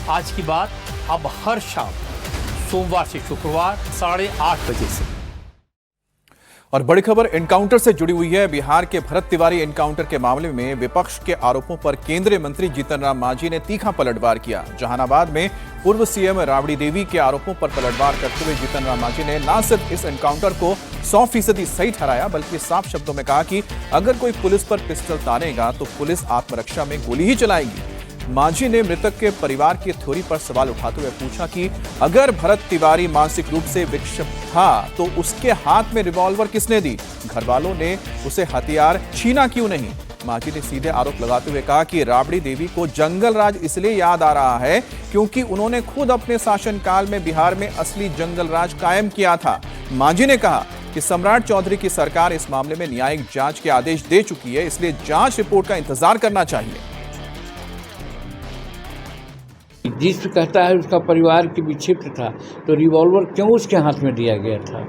आज की बात अब हर शाम सोमवार से शुक्रवार 8:30 बजे से। और बड़ी खबर एनकाउंटर से जुड़ी हुई है। बिहार के भरत तिवारी एनकाउंटर के मामले में विपक्ष के आरोपों पर केंद्रीय मंत्री जीतन राम मांझी ने तीखा पलटवार किया। जहानाबाद में पूर्व सीएम राबड़ी देवी के आरोपों पर पलटवार करते हुए जीतन राम मांझी ने न सिर्फ इस एनकाउंटर को 100% सही ठहराया, बल्कि साफ शब्दों में कहा कि अगर कोई पुलिस पर पिस्टल तानेगा तो पुलिस आत्मरक्षा में गोली ही चलाएगी। मांझी ने मृतक के परिवार की थ्योरी पर सवाल उठाते हुए पूछा कि अगर भरत तिवारी मानसिक रूप से विक्षिप्त था तो उसके हाथ में रिवॉल्वर किसने दी? घर वालों ने उसे हथियार छीना क्यों नहीं? मांझी ने सीधे आरोप लगाते हुए कहा कि राबड़ी देवी को जंगल राज इसलिए याद आ रहा है क्योंकि उन्होंने खुद अपने शासनकाल में बिहार में असली जंगल राज कायम किया था। मांझी ने कहा कि सम्राट चौधरी की सरकार इस मामले में न्यायिक जांच के आदेश दे चुकी है, इसलिए जांच रिपोर्ट का इंतजार करना चाहिए। जिस कहता है उसका परिवार की विक्षिप्त था तो रिवॉल्वर क्यों उसके हाथ में दिया गया था?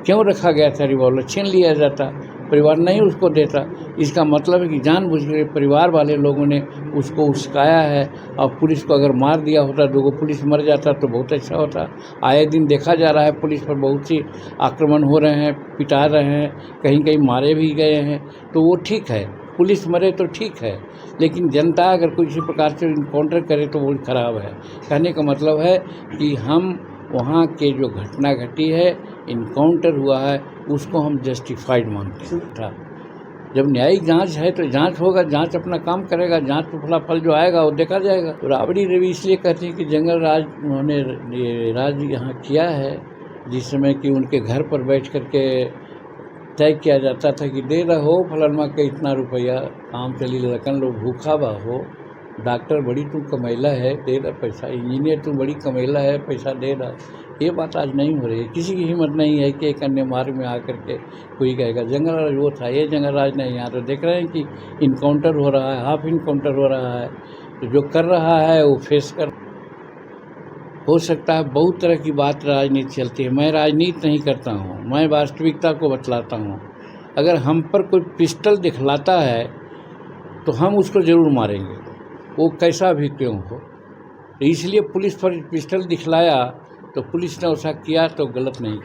क्यों रखा गया था? रिवॉल्वर छीन लिया जाता, परिवार नहीं उसको देता। इसका मतलब है कि जानबूझकर परिवार वाले लोगों ने उसको उस्काया है। और पुलिस को अगर मार दिया होता, दो पुलिस मर जाता तो बहुत अच्छा होता। आए दिन देखा जा रहा है पुलिस पर बहुत सी आक्रमण हो रहे हैं, पिटा रहे हैं, कहीं कहीं मारे भी गए हैं। तो वो ठीक है, पुलिस मरे तो ठीक है, लेकिन जनता अगर किसी प्रकार से इनकाउंटर करे तो वो खराब है। कहने का मतलब है कि हम वहाँ के जो घटना घटी है, इनकाउंटर हुआ है, उसको हम जस्टिफाइड मानते हैं। जब न्यायिक जांच है तो जांच होगा, जांच अपना काम करेगा, जांच पर फलाफल जो आएगा वो देखा जाएगा। तो राबड़ी देवी इसलिए कहती है कि जंगल राज उन्होंने राज यहाँ किया है, जिस समय कि उनके घर पर बैठ करके तय किया जाता था कि दे रहो फलानमा के इतना रुपया, काम चली लड़कन लोग भूखा बा हो, डॉक्टर बड़ी तू कमैला है दे रहा पैसा, इंजीनियर तू बड़ी कमैला है पैसा दे रहा। ये बात आज नहीं हो रही है। किसी की हिम्मत नहीं है कि एक अन्य मार्ग में आकर के कोई कहेगा जंगल राज वो था, ये जंगल राज नहीं। यहाँ तो देख रहे हैं कि इनकाउंटर हो रहा है, हाफ इनकाउंटर हो रहा है। तो जो कर रहा है वो फेस कर। हो सकता है बहुत तरह की बात राजनीति चलती है, मैं राजनीति नहीं करता हूँ, मैं वास्तविकता को बतलाता हूँ। अगर हम पर कोई पिस्टल दिखलाता है तो हम उसको ज़रूर मारेंगे, वो कैसा भी क्यों हो। तो इसलिए पुलिस पर पिस्टल दिखलाया तो पुलिस ने ऐसा किया तो गलत नहीं।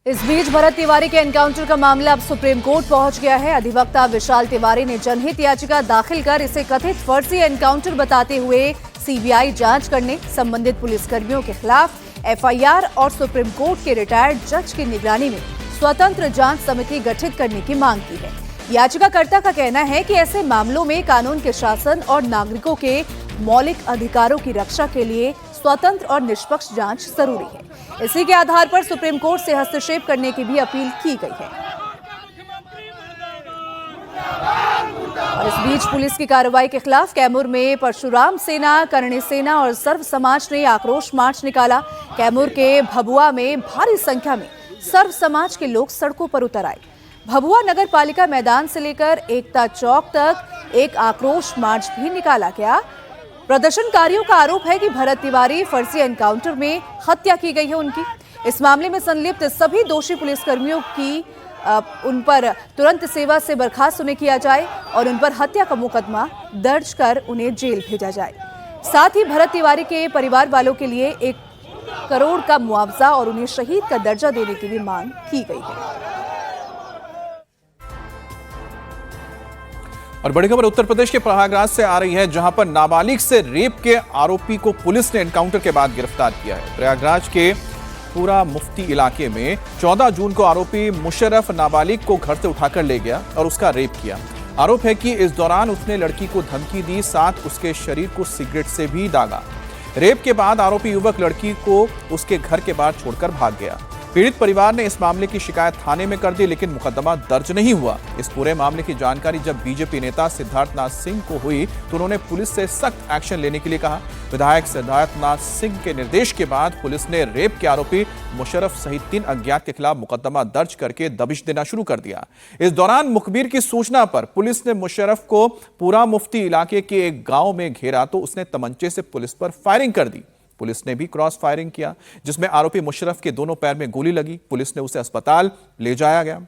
इस बीच भरत तिवारी के एनकाउंटर का मामला अब सुप्रीम कोर्ट पहुंच गया है। अधिवक्ता विशाल तिवारी ने जनहित याचिका दाखिल कर इसे कथित फर्जी एनकाउंटर बताते हुए सीबीआई जांच करने, संबंधित पुलिसकर्मियों के खिलाफ एफआईआर और सुप्रीम कोर्ट के रिटायर्ड जज की निगरानी में स्वतंत्र जांच समिति गठित करने की मांग की है। याचिकाकर्ता का कहना है कि ऐसे मामलों में कानून के शासन और नागरिकों के मौलिक अधिकारों की रक्षा के लिए स्वतंत्र और निष्पक्ष जांच जरूरी है। इसी के आधार पर सुप्रीम कोर्ट से हस्तक्षेप करने की भी अपील की गई है। और इस बीच पुलिस की कार्रवाई के खिलाफ कैमूर में परशुराम सेना, करणी सेना और सर्व समाज ने आक्रोश मार्च निकाला। कैमूर के भभुआ में भारी संख्या में सर्व समाज के लोग सड़कों पर उतर आए। भभुआ नगर पालिका मैदान से लेकर एकता चौक तक एक आक्रोश मार्च भी निकाला गया। प्रदर्शनकारियों का आरोप है कि भरत तिवारी फर्जी एनकाउंटर में हत्या की गई है उनकी। इस मामले में संलिप्त सभी दोषी पुलिसकर्मियों की उन पर तुरंत सेवा से बर्खास्त उन्हें किया जाए और उन पर हत्या का मुकदमा दर्ज कर उन्हें जेल भेजा जाए। साथ ही भरत तिवारी के परिवार वालों के लिए 1 करोड़ का मुआवजा और उन्हें शहीद का दर्जा देने की भी मांग की गई है। और बड़ी खबर उत्तर प्रदेश के प्रयागराज से आ रही है, जहां पर नाबालिग से रेप के आरोपी को पुलिस ने एनकाउंटर के बाद गिरफ्तार किया है। प्रयागराज के पूरा मुफ्ती इलाके में 14 जून को आरोपी मुशर्रफ नाबालिग को घर से उठाकर ले गया और उसका रेप किया। आरोप है कि इस दौरान उसने लड़की को धमकी दी, साथ उसके शरीर को सिगरेट से भी दागा। रेप के बाद आरोपी युवक लड़की को उसके घर के बाहर छोड़कर भाग गया। पीड़ित परिवार ने इस मामले की शिकायत थाने में कर दी, लेकिन मुकदमा दर्ज नहीं हुआ। इस पूरे मामले की जानकारी जब बीजेपी नेता सिद्धार्थनाथ सिंह को हुई तो उन्होंने पुलिस से सख्त एक्शन लेने के लिए कहा। विधायक सिद्धार्थनाथ सिंह के निर्देश के बाद पुलिस ने रेप के आरोपी मुशर्रफ सहित 3 अज्ञात के खिलाफ मुकदमा दर्ज करके दबिश देना शुरू कर दिया। इस दौरान मुखबिर की सूचना पर पुलिस ने मुशर्रफ को पूरा मुफ्ती इलाके के एक गांव में घेरा तो उसने तमंचे से पुलिस पर फायरिंग कर दी। पुलिस ने भी क्रॉस फायरिंग किया, जिसमें आरोपी मुशर्रफ के दोनों पैर में गोली लगी। पुलिस ने उसे अस्पताल ले जाया गया,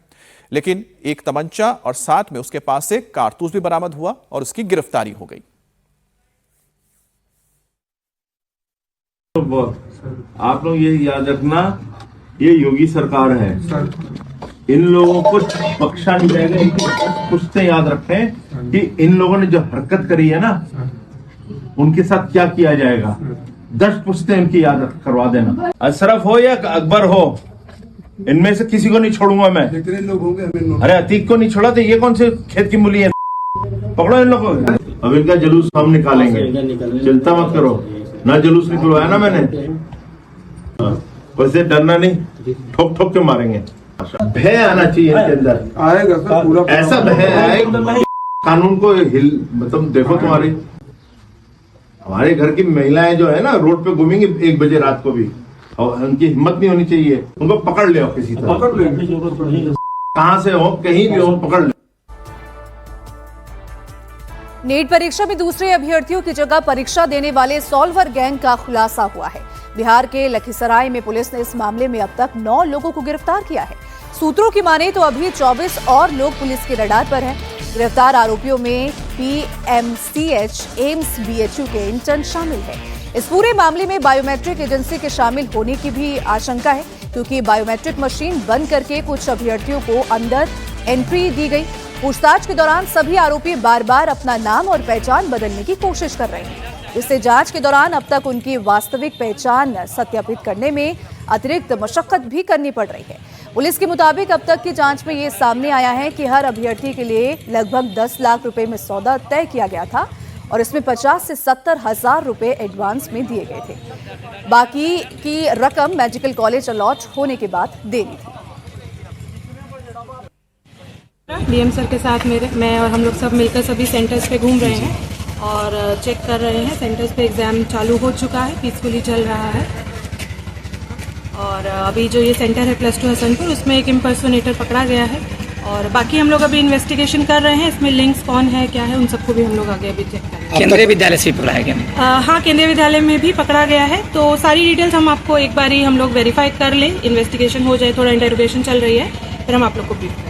लेकिन एक तमंचा और साथ में उसके पास से कारतूस भी बरामद हुआ और उसकी गिरफ्तारी हो गई। आप लोग ये याद रखना, ये योगी सरकार है, इन लोगों को बख्शा नहीं जाएगा। इनकी पुश्तें याद रखें कि इन लोगों ने जो हरकत करी है ना, उनके साथ क्या किया जाएगा। 10 पुश्तें इनकी याद करवा देना। अशरफ हो या अकबर हो, इनमें से किसी को नहीं छोड़ूंगा मैं। कितने लोग होंगे? अरे अतीक को नहीं छोड़ा तो ये कौन से खेत की मूली है? पकड़ो इन लोगों को। अब इनका जुलूस हम निकालेंगे, चिंता मत करो। ना जुलूस निकलवाया ना मैंने, वैसे डरना नहीं, ठोक ठोक के मारेंगे। भय आना चाहिए इनके अंदर, आएगा सर पूरा। ऐसा भय आएगा कानून को मतलब देखो, हमारे घर की महिलाएं जो है ना रोड पे घूमेंगी 1 बजे रात को भी, और उनकी हिम्मत नहीं होनी चाहिए। उनको पकड़ ले किसी तरह, पकड़ लेंगे, कहां से हो, कहीं भी हो, पकड़ ले। नीट परीक्षा में दूसरे अभ्यर्थियों की जगह परीक्षा देने वाले सॉल्वर गैंग का खुलासा हुआ है। बिहार के लखीसराय में पुलिस ने इस मामले में अब तक 9 लोगों को गिरफ्तार किया है। सूत्रों की माने तो अभी 24 और लोग पुलिस के रडार पर हैं। गिरफ्तार आरोपियों में PMCH, एम्स, BHU के इंटर्न शामिल है। इस पूरे मामले में बायोमेट्रिक एजेंसी के शामिल होने की भी आशंका है, क्योंकि बायोमेट्रिक मशीन बंद करके कुछ अभ्यर्थियों को अंदर एंट्री दी गई। पूछताछ के दौरान सभी आरोपी बार बार अपना नाम और पहचान बदलने की कोशिश कर रहे हैं। इससे जांच के दौरान अब तक उनकी वास्तविक पहचान सत्यापित करने में अतिरिक्त मशक्कत भी करनी पड़ रही है। पुलिस के मुताबिक अब तक की जांच में ये सामने आया है कि हर अभ्यर्थी के लिए लगभग 10 लाख रुपए में सौदा तय किया गया था और इसमें 50 से 70 हजार रुपए एडवांस में दिए गए थे। बाकी की रकम मेडिकल कॉलेज अलॉट होने के बाद देनी थी। DM सर के साथ मैं और हम लोग सब मिलकर सभी सेंटर्स पे घूम रहे हैं और चेक कर रहे हैं। सेंटर्स पे एग्ज़ाम चालू हो चुका है, पीसफुली चल रहा है। और अभी जो ये सेंटर है +2 हसनपुर, उसमें एक इम्पर्सोनेटर पकड़ा गया है और बाकी हम लोग अभी इन्वेस्टिगेशन कर रहे हैं। इसमें लिंक्स कौन है, क्या है, उन सबको भी हम लोग आगे अभी चेक कर रहे हैं। केंद्रीय विद्यालय से पकड़ा है क्या? हाँ, केंद्रीय विद्यालय में भी पकड़ा गया है। तो सारी डिटेल्स हम आपको एक बार ही हम लोग वेरीफाई कर लें, इन्वेस्टिगेशन हो जाए, थोड़ा इंटरोगेशन चल रही है, फिर हम आप लोग को ब्रीफ